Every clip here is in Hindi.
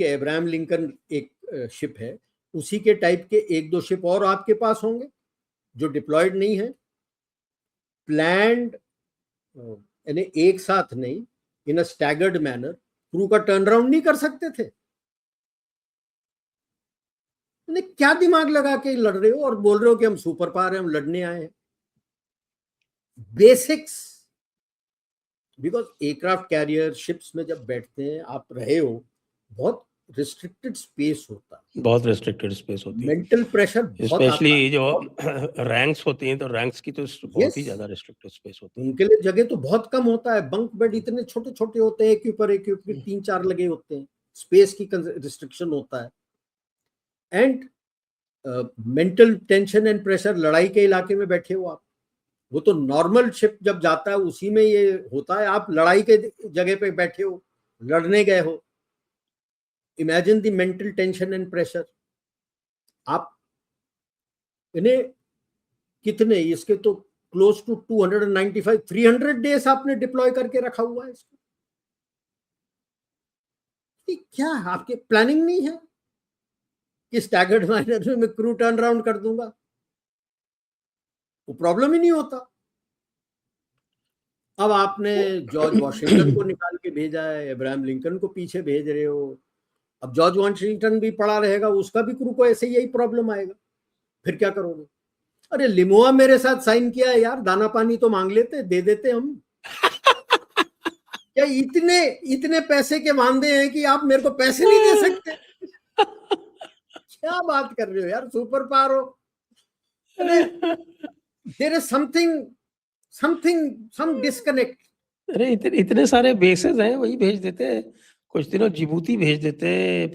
अब्राहम लिंकन एक शिप है, उसी के टाइप के 1-2 शिप और आपके पास होंगे जो डिप्लॉयड नहीं है, प्लान्ड, यानी एक साथ नहीं, इन अ स्टैगर्ड मैनर। क्रू का टर्न अराउंड नहीं कर सकते थे? क्या दिमाग लगा के लड़ रहे हो और बोल रहे हो कि हम सुपर पावर हैं, हम लड़ने आए हैं? Basics. Because aircraft carrier ships में जब बैठते हैं, आप रहे हो, बहुत रिस्ट्रिक्टेड स्पेस होता है, बहुत रिस्ट्रिक्टेड स्पेस होती है, मेंटल प्रेशर बहुत आता है। स्पेशली जो रैंक्स होती हैं, तो रैंक्स की तो बहुत ही ज्यादा रिस्ट्रिक्टेड स्पेस होती है। उनके लिए जगह तो बहुत कम होता है, बंक बेड इतने छोटे छोटे होते हैं, एक के ऊपर एक 3-4 लगे होते हैं, स्पेस की रिस्ट्रिक्शन होता है। And mental tension and pressure, लड़ाई के इलाके में बैठे हो आप, वो तो नॉर्मल शिप जब जाता है उसी में ये होता है, आप लड़ाई के जगह पे बैठे हो, लड़ने गए हो। Imagine the mental tension and pressure. आप इन्हें कितने, इसके तो क्लोज टू 295 300 डेज आपने डिप्लॉय करके रखा हुआ है इसको। क्या आपके प्लानिंग नहीं है कि स्टैगर्ड माइनर में मैं क्रू टर्न अराउंड कर दूंगा? वो प्रॉब्लम ही नहीं होता। अब आपने जॉर्ज वॉशिंगटन को निकाल के भेजा है, अब्राहम लिंकन को पीछे भेज रहे हो। अब जॉर्ज वॉशिंगटन भी पड़ा रहेगा, उसका भी क्रू को ऐसे यही प्रॉब्लम आएगा, फिर क्या करोगे? अरे लिमोआ मेरे साथ साइन किया है यार, दाना पानी तो मांग लेते, दे देते हम। क्या इतने इतने पैसे के वांदे हैं कि आप मेरे को पैसे नहीं दे सकते? क्या बात कर रहे हो यार, सुपर पावर हो। अरे देयर इज सम डिस्कनेक्ट। अरे इतने सारे बेसेस हैं, वही भेज देते हैं, कुछ दिनों जिबूती भेज देते,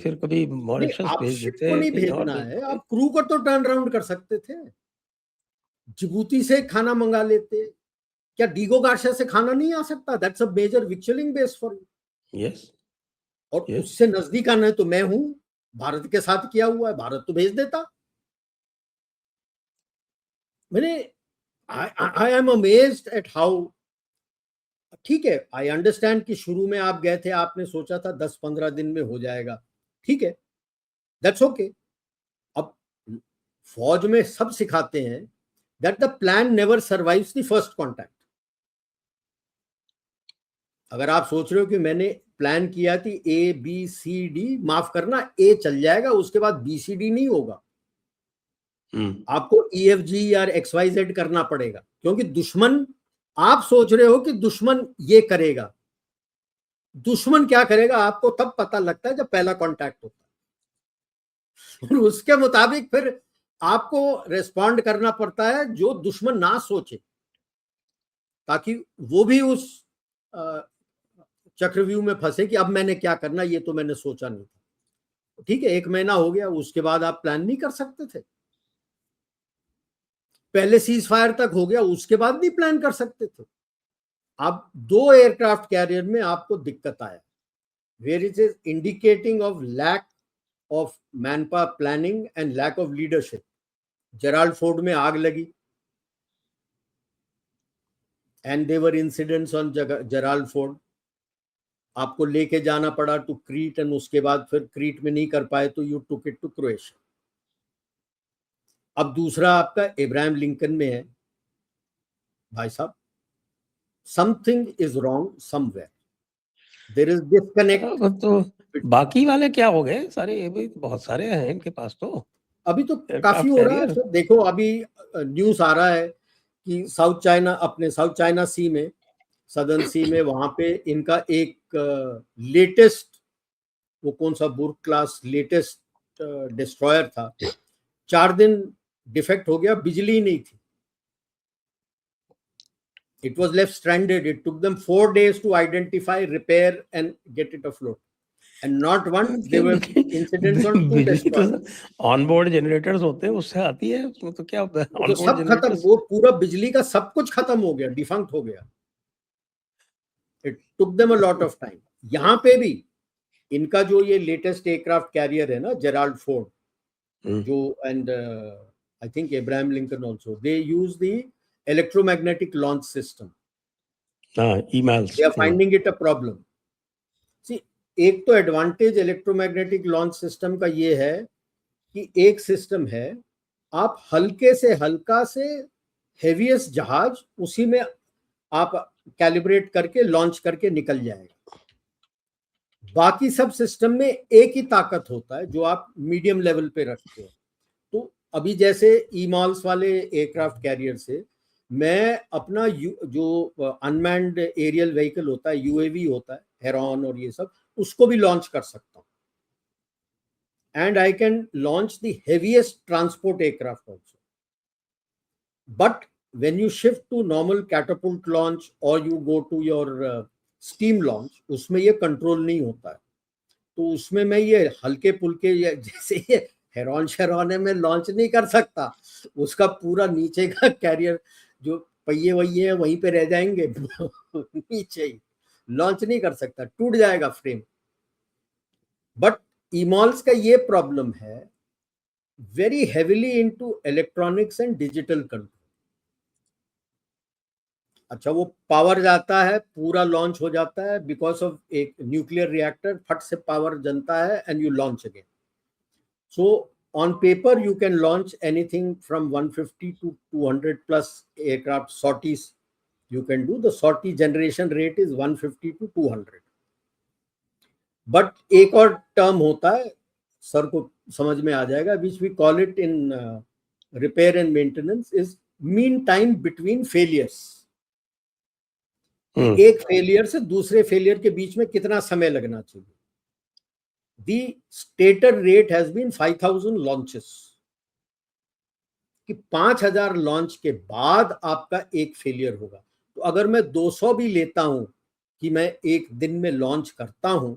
फिर कभी मॉरिशस भेज देते, को नहीं भेजना है, आप क्रू को तो टर्न अराउंड कर सकते थे, जिबूती से खाना मंगा लेते। क्या डीगो गार्शिया से खाना नहीं आ सकता? That's a major victualling base for you. Yes. और उससे नजदीक आना है तो मैं हूं, भारत के साथ किया हुआ है, भारत तो भेज देता। मैंने I am amazed eight how. ठीक है, आई अंडरस्टैंड कि शुरू में आप गए थे, आपने सोचा था 10-15 दिन में हो जाएगा, ठीक है, दैट्स ओके। अब फौज में सब सिखाते हैं that the plan never survives the first contact. अगर आप सोच रहे हो कि मैंने प्लान किया थी ABCD, माफ करना, ए चल जाएगा, उसके बाद BCD नहीं होगा, आपको EFG या XYZ करना पड़ेगा, क्योंकि दुश्मन, आप सोच रहे हो कि दुश्मन ये करेगा, दुश्मन क्या करेगा आपको तब पता लगता है जब पहला कांटेक्ट होता है, और उसके मुताबिक फिर आपको रिस्पॉन्ड करना पड़ता है जो दुश्मन ना सोचे, ताकि वो भी उस चक्रव्यूह में फंसे कि अब मैंने क्या करना, ये तो मैंने सोचा नहीं था। ठीक है, 1 महीना हो गया, उसके बाद आप प्लान नहीं कर सकते थे? पहले सीज फायर तक हो गया, उसके बाद नहीं प्लान कर सकते थे? अब 2 एयरक्राफ्ट कैरियर में आपको दिक्कत आया, where is indicating of lack of manpower planning and lack of leadership. Gerald Ford में आग लगी, and there were incidents on Gerald Ford. आपको लेके जाना पड़ा टू क्रीट, एंड उसके बाद फिर क्रीट में नहीं कर पाए तो you took it to Croatia. अब दूसरा आपका अब्राहम लिंकन में है। भाई साहब, something is wrong somewhere, there is disconnect. तो बाकी वाले क्या हो गए सारे? बहुत सारे हैं इनके पास तो, अभी तो काफी हो रहा है। देखो अभी न्यूज आ रहा है कि साउथ चाइना सी में, सदर्न सी में, वहां पे इनका एक लेटेस्ट, वो कौन सा बुर्ग क्लास लेटेस्ट डिस्ट्रॉयर था, 4 दिन डिफेक्ट हो गया, बिजली नहीं थी, it was left stranded. It took them 4 days to identify, repair and get it afloat, and not one, there were incidents on 2 destroyers. Onboard generators होते हैं, उससे आती है, उसमें तो क्या होता है, तो सब खत्म, वो पूरा बिजली का सब कुछ खत्म हो गया, डिफंक्ट हो गया। It took them a lot of time. यहाँ पे भी इनका जो ये लेटेस्ट एयरक्राफ्ट कैरियर है ना, जेराल्ड फोर्ड, जो, and I think Abraham Lincoln also, they use the electromagnetic launch system. emails. They are finding it a problem. See, एक तो एडवांटेज इलेक्ट्रोमैग्नेटिक लॉन्च सिस्टम का ये है कि एक सिस्टम है, आप हल्के से हल्का से हेवीएस्ट जहाज उसी में आप कैलिब्रेट करके लॉन्च करके निकल जाएगा। बाकी सब सिस्टम में एक ही ताकत होता है जो आप मीडियम लेवल पे रखते हो। तो अभी जैसे ईमॉल्स वाले एयरक्राफ्ट कैरियर से मैं अपना जो अनमैन्ड एरियल व्हीकल होता है, यूएवी होता है, हेरॉन और ये सब, उसको भी लॉन्च कर सकता हूँ। And I can launch the heaviest transport aircraft also. But when you shift to normal catapult launch or you go to your steam launch, उसमें ये कंट्रोल नहीं होता है। तो उसमें मैं ये हल्के पुल्के जैसे ये हेरॉन शेरॉन है, मैं लॉन्च नहीं कर सकता। उसका पूरा नीचे का कैरियर जो पहिए वही है वहीं पे रह जाएंगे नीचे ही लॉन्च नहीं कर सकता, टूट जाएगा फ्रेम। बट ईमॉल्स का ये प्रॉब्लम है, very heavily into electronics and digital control. अच्छा, वो पावर जाता है, पूरा लॉन्च हो जाता है बिकॉज ऑफ एक न्यूक्लियर रिएक्टर, फट से पावर जनता है and you launch again. So on paper you can launch anything from 150 to 200 plus aircraft sorties you can do. The sortie generation rate is 150 to 200. But एक और टर्म होता है, सर को समझ में आ जाएगा, which we call it in repair and maintenance, is mean time between failures. एक फेलियर से दूसरे फेलियर के बीच में कितना समय लगना चाहिए। The stated rate has been 5000 launches, कि 5000 लॉन्च के बाद आपका एक फेलियर होगा। तो अगर मैं 200 भी लेता हूं कि मैं एक दिन में लॉन्च करता हूं,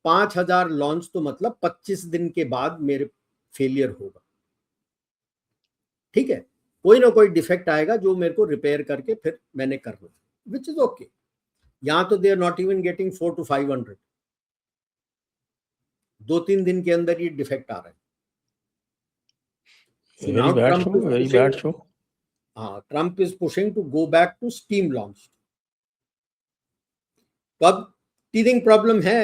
5000 लॉन्च तो मतलब 25 दिन के बाद मेरे फेलियर होगा। ठीक है, कोई ना कोई डिफेक्ट आएगा जो मेरे को रिपेयर करके फिर मैंने करना, विच इज ओके। यहां तो they are not even getting 400 to 500, 2-3 दिन के अंदर ये डिफेक्ट आ रहा है। Very bad show, very bad show. Trump is pushing to go back to steam launch. तो अब टीथिंग प्रॉब्लम है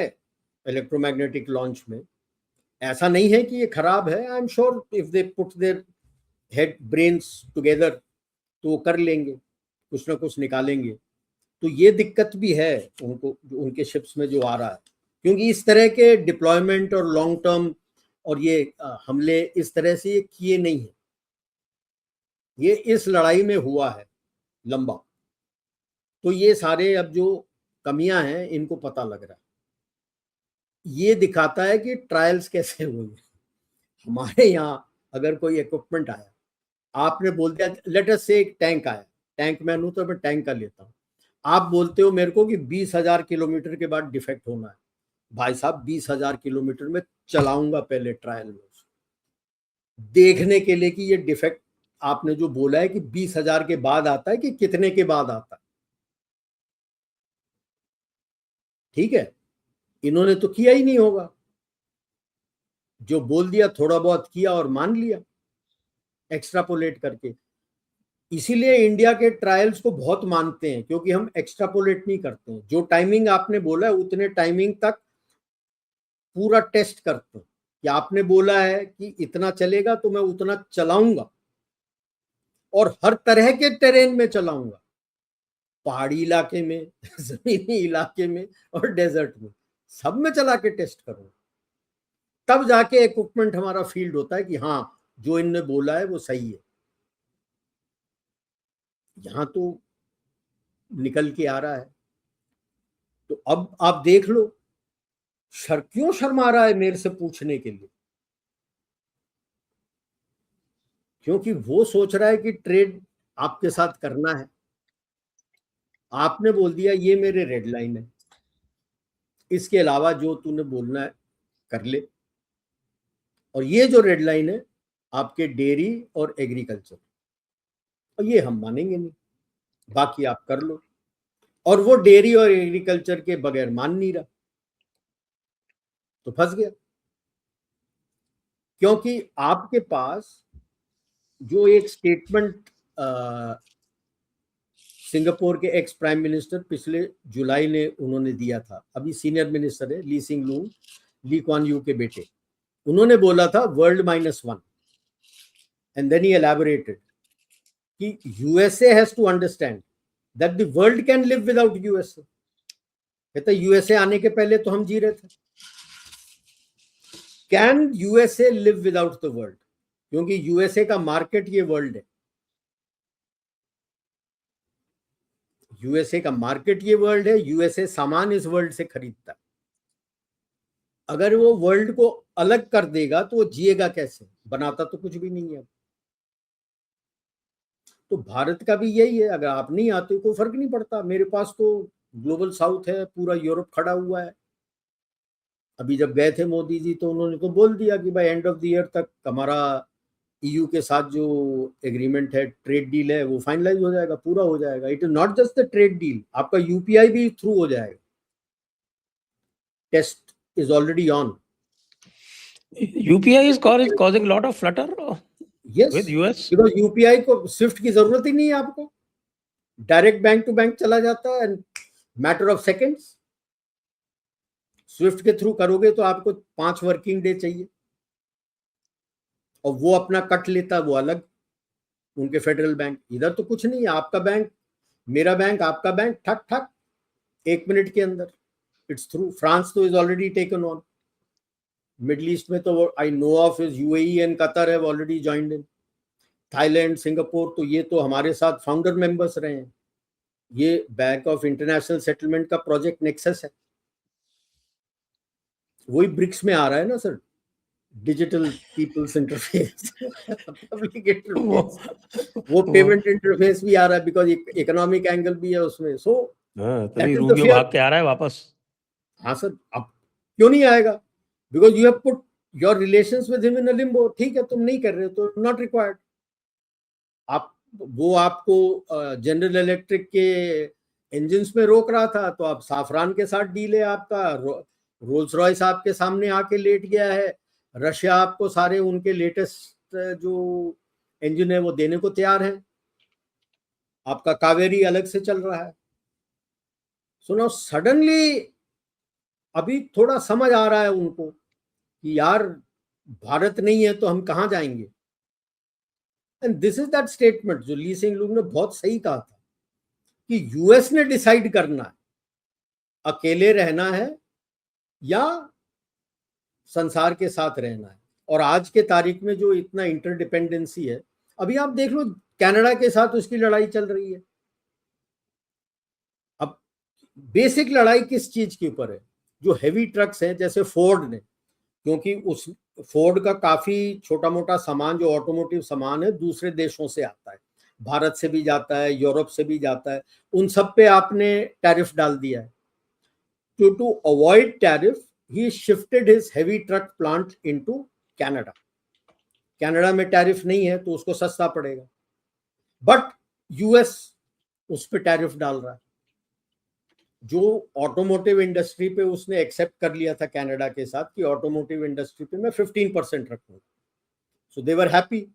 इलेक्ट्रोमैग्नेटिक लॉन्च में। ऐसा नहीं है कि ये खराब है, I am sure if they put their head brains together तो वो कर लेंगे, कुछ ना कुछ निकालेंगे। तो ये दिक्कत भी है उनको, उनके शिप्स में जो आ रहा है, क्योंकि इस तरह के डिप्लॉयमेंट और लॉन्ग टर्म और ये हमले इस तरह से ये किए नहीं है। ये इस लड़ाई में हुआ है लंबा। तो ये सारे अब जो कमियां हैं इनको पता लग रहा है। ये दिखाता है कि ट्रायल्स कैसे हुए। हमारे यहाँ अगर कोई इक्विपमेंट आया, आपने बोल दिया लेट अस से एक टैंक आया, टैंक मैन हूं तो मैं टैंक का लेता हूं, आप बोलते हो मेरे को कि 20,000 किलोमीटर के बाद डिफेक्ट होना है। भाई साहब 20,000 किलोमीटर में चलाऊंगा पहले ट्रायल में देखने के लिए कि ये डिफेक्ट आपने जो बोला है कि 20,000 के बाद आता है कि कितने के बाद आता है। ठीक है, इन्होंने तो किया ही नहीं होगा, जो बोल दिया थोड़ा बहुत किया और मान लिया एक्स्ट्रापोलेट करके। इसीलिए इंडिया के ट्रायल्स को बहुत मानते हैं, क्योंकि हम एक्स्ट्रापोलेट नहीं करते हैं। जो टाइमिंग आपने बोला है उतने टाइमिंग तक पूरा टेस्ट करते हैं कि आपने बोला है कि इतना चलेगा तो मैं उतना चलाऊंगा, और हर तरह के टेरेन में चलाऊंगा, पहाड़ी इलाके में, जमीनी इलाके में और डेजर्ट में, सब में चला के टेस्ट करूंगा। तब जाके इक्विपमेंट हमारा फील्ड होता है कि हाँ जो इनने बोला है वो सही है। यहां तो निकल के आ रहा है। तो अब आप देख लो, क्यों शर्मा रहा है मेरे से पूछने के लिए, क्योंकि वो सोच रहा है कि ट्रेड आपके साथ करना है। आपने बोल दिया ये मेरे रेड लाइन है, इसके अलावा जो तूने बोलना है कर ले। और ये जो रेड लाइन है आपके डेयरी और एग्रीकल्चर, और ये हम मानेंगे नहीं, बाकी आप कर लो। और वो डेयरी और एग्रीकल्चर के बगैर मान नहीं रहा, तो फंस गया। क्योंकि आपके पास जो एक स्टेटमेंट सिंगापुर के एक्स प्राइम मिनिस्टर पिछले जुलाई ने उन्होंने दिया था, अभी सीनियर मिनिस्टर है, Lee Hsien Loong, Lee Kuan Yew के बेटे, उन्होंने बोला था world -1 and then he elaborated that USA has to understand that the world can live without USA. कहता यूएसए आने के पहले तो हम जी रहे थे। Can USA live without the world? क्योंकि यूएसए का मार्केट ये वर्ल्ड है, यूएसए का मार्केट ये वर्ल्ड है, यूएसए सामान इस वर्ल्ड से खरीदता है। अगर वो वर्ल्ड को अलग कर देगा तो वो जिएगा कैसे? बनाता तो कुछ भी नहीं है। तो भारत का भी यही है, अगर आप नहीं आते कोई फर्क नहीं पड़ता, मेरे पास तो ग्लोबल साउथ है, पूरा यूरोप खड़ा हुआ है। अभी जब गए थे मोदी जी तो उन्होंने तो बोल दिया कि भाई एंड ऑफ द ईयर तक हमारा ईयू के साथ जो एग्रीमेंट है, ट्रेड डील है, वो फाइनलाइज हो जाएगा, पूरा हो जाएगा। It is not just the trade deal, आपका यूपीआई भी थ्रू हो जाएगा। Test is already on. UPI is causing lot of flutter yes, with US. because UPI को स्विफ्ट की जरूरत ही नहीं है, आपको डायरेक्ट बैंक टू बैंक चला जाता है and matter of seconds. Swift के थ्रू करोगे तो आपको 5 वर्किंग डे चाहिए, और वो अपना कट लेता है, वो अलग उनके फेडरल बैंक। इधर तो कुछ नहीं है, आपका बैंक मेरा बैंक आपका बैंक, ठक ठक 1 मिनट के अंदर इट्स थ्रू। फ्रांस तो is already taken on. Middle east में तो I know of is UAE and Qatar have already joined in. Thailand, Singapore, तो ये तो हमारे साथ फाउंडर मेंबर्स रहे हैं। ये बैंक ऑफ इंटरनेशनल सेटलमेंट का प्रोजेक्ट नेक्सस है, वही ब्रिक्स में आ रहा है ना sir, digital people's interface, public interface, वो पेमेंट इंटरफेस भी आ रहा है, बिकॉज इकोनॉमिक एंगल भी है उसमें। सो तभी रूबियो भाग के आ रहा है वापस। हाँ सर, अब क्यों नहीं आएगा? Because you have put your relations with him in a Limbo. ठीक है, तुम नहीं कर रहे हो तो नॉट रिक्वायर्ड। आप वो आपको जनरल इलेक्ट्रिक के इंजन्स में रोक रहा था, तो आप साफरान के साथ डील है आपका। रोल्स रॉयस आपके सामने आके लेट गया है। रशिया आपको सारे उनके लेटेस्ट जो इंजन है वो देने को तैयार है। आपका कावेरी अलग से चल रहा है। सो नाउ सडनली अभी थोड़ा समझ आ रहा है उनको कि यार भारत नहीं है तो हम कहां जाएंगे। And this is that statement जो ली सिंग लूंग ने बहुत सही कहा था कि यूएस ने डिसाइड करना है अकेले रहना है या संसार के साथ रहना है। और आज के तारीख में जो इतना इंटरडिपेंडेंसी है, अभी आप देख लो कनाडा के साथ उसकी लड़ाई चल रही है। अब बेसिक लड़ाई किस चीज के ऊपर है? जो हेवी ट्रक्स हैं, जैसे फोर्ड ने, क्योंकि उस फोर्ड का काफी छोटा मोटा सामान जो ऑटोमोटिव सामान है दूसरे देशों से आता है, भारत से भी जाता है, यूरोप से भी जाता है, उन सब पे आपने टैरिफ डाल दिया है। To avoid tariff he shifted his heavy truck plant into Canada. Canada में टैरिफ नहीं है तो उसको सस्ता पड़ेगा, बट यूएस उस पर टैरिफ डाल रहा है। जो ऑटोमोटिव इंडस्ट्री पे उसने एक्सेप्ट कर लिया था कनाडा के साथ कि ऑटोमोटिव इंडस्ट्री पे मैं 15% रखूंगा, सो दे वर हैप्पी।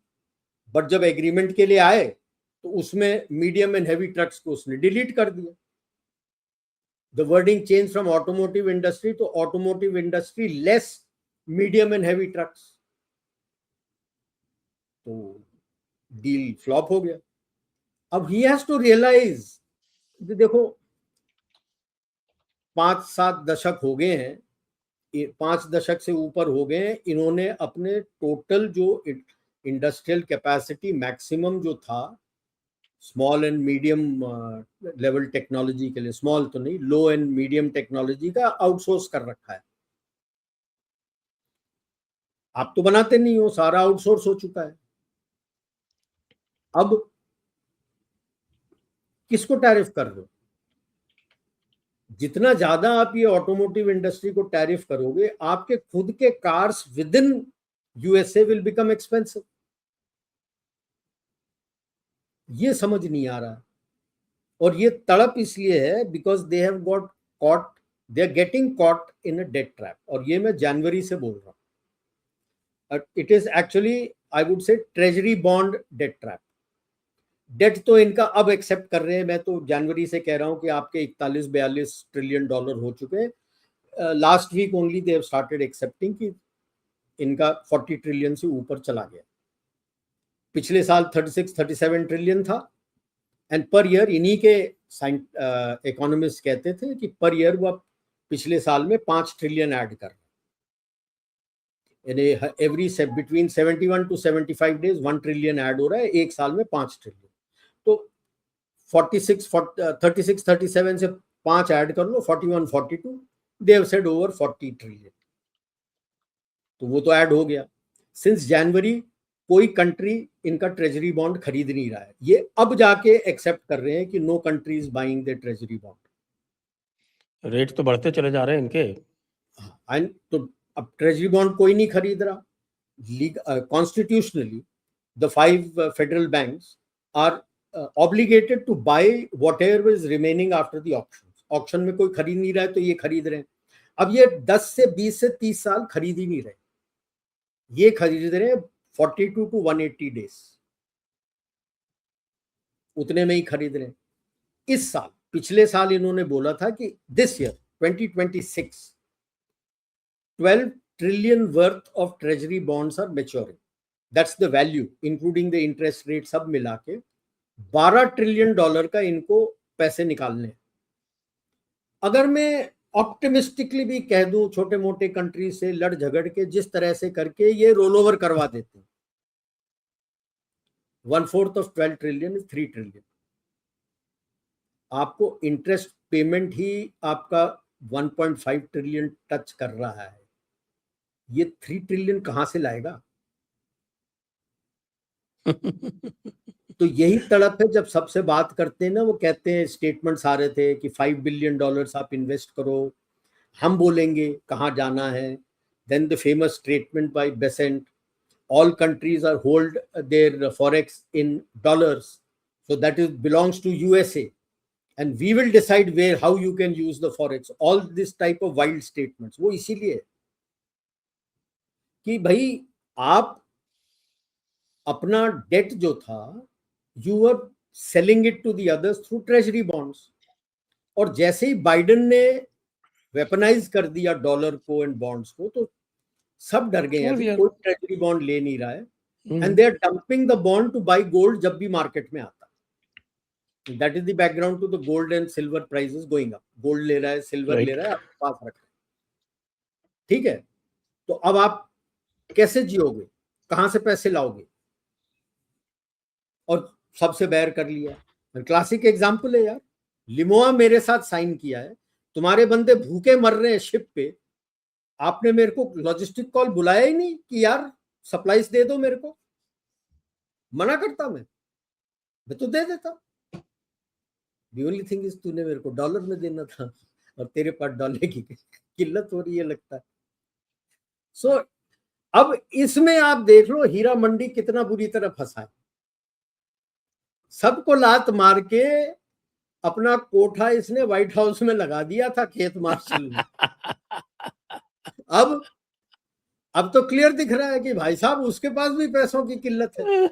बट जब एग्रीमेंट के लिए आए तो उसमें मीडियम एंड हैवी ट्रक्स को उसने डिलीट कर दिया। The wording changed from automotive industry to automotive industry less medium and heavy trucks. तो डील फ्लॉप हो गया। अब he has to realize, देखो 5-7 दशक हो गए हैं, 5 दशक से ऊपर हो गए हैं, इन्होंने अपने टोटल जो इंडस्ट्रियल कैपेसिटी मैक्सिमम जो था small and medium level technology के लिए, स्मॉल तो नहीं, लो एंड मीडियम टेक्नोलॉजी का आउटसोर्स कर रखा है। आप तो बनाते नहीं हो, सारा आउटसोर्स हो चुका है। अब किसको टैरिफ कर दो? जितना ज्यादा आप ये ऑटोमोटिव इंडस्ट्री को टैरिफ करोगे, आपके खुद के cars with in USA will become expensive. ये समझ नहीं आ रहा, और ये तड़प इसलिए है because they have got caught, they are getting caught in a debt trap. और ये मैं जनवरी से बोल रहा हूं। It is actually I would say treasury bond debt trap. Debt तो इनका अब एक्सेप्ट कर रहे हैं, मैं तो जनवरी से कह रहा हूं कि आपके 41-42 ट्रिलियन डॉलर हो चुके हैं। Last week only they have started accepting कि इनका 40 ट्रिलियन से ऊपर चला गया। पिछले साल 36-37 ट्रिलियन था, एंड पर ईयर इन्हीं के इकोनॉमिस्ट कहते थे कि पर ईयर वो पिछले साल में 5 ट्रिलियन ऐड कर, यानी every between 71 to 75 days 1 trillion add हो रहा है, एक साल में 5 ट्रिलियन। तो 36-37 से 5 ऐड कर लो, 41-42, they have said over 40 trillion, तो वो तो ऐड हो गया। सिंस जनवरी कोई कंट्री इनका ट्रेजरी बॉन्ड खरीद नहीं रहा है, ये अब जाके एक्सेप्ट कर रहे हैं कि no country is buying the treasury bond. Rate तो बढ़ते चले जा रहे हैं इनके। तो अब ट्रेजरी बॉन्ड कोई नहीं खरीद रहा। Constitutionally the 5 federal banks are obligated to buy whatever is remaining after the auction. Auction में कोई खरीद नहीं रहा है तो ये खरीद रहे हैं। अब ये 10 से 20 से 30 साल खरीद ही नहीं रहे, ये खरीद रहे हैं 42 to 180 डेज, उतने में ही खरीद रहे हैं। इस साल, पिछले साल इन्होंने बोला था कि this year 2026 12 trillion worth of treasury bonds are maturing. That's the value, including the interest rate, सब मिला के 12 ट्रिलियन डॉलर का इनको पैसे निकालने। अगर मैं ऑप्टिमिस्टिकली भी कह दूं, छोटे मोटे कंट्री से लड़ झगड़ के जिस तरह से करके ये रोल ओवर करवा देते हैं, 1/4 of 12 ट्रिलियन is 3 ट्रिलियन। आपको इंटरेस्ट पेमेंट ही आपका 1.5 ट्रिलियन टच कर रहा है, ये 3 ट्रिलियन कहां से लाएगा? तो यही तड़प है। जब सबसे बात करते हैं ना, वो कहते हैं, स्टेटमेंट्स आ रहे थे कि $5 बिलियन आप इन्वेस्ट करो, हम बोलेंगे कहां जाना है। Then the famous statement by Bessent, all countries are hold their forex in dollars, so that is belongs to USA, and we will decide where, how you can use the forex. All this type of wild statements, वो इसीलिए कि भाई आप अपना डेट जो था, you are selling it to the others through treasury bonds, और जैसे ही बाइडेन ने वेपनाइज कर दिया डॉलर को एंड बॉन्ड्स को, तो सब डर गए हैं, कोई ट्रेजरी बॉन्ड ले नहीं रहा है, and they are dumping the bond to buy gold जब भी मार्केट में आता है। That is the background to the gold and silver prices going up. Gold ले रहा है, सिल्वर ले रहा है, आपके पास रख रहा है, ठीक है। तो अब आप कैसे जियोगे, कहां से पैसे लाओगे? और सबसे बैर कर लिया। क्लासिक एग्जांपल है यार, लिमोआ मेरे साथ साइन किया है, तुम्हारे बंदे भूखे मर रहे हैं शिप पे, आपने मेरे को लॉजिस्टिक कॉल बुलाया ही नहीं कि यार सप्लाईज दे दो मेरे को। मना करता मैं तो दे देता। द ओनली थिंग इज तूने मेरे को डॉलर में देना था, और तेरे पास डॉलर की किल्लत हो रही है लगता है। सो अब इसमें आप देख लो हीरा मंडी कितना बुरी तरह फंसा है। सबको लात मार के अपना कोठा इसने व्हाइट हाउस में लगा दिया था, खेत मार्शल में। अब तो क्लियर दिख रहा है कि भाई साहब उसके पास भी पैसों की किल्लत है।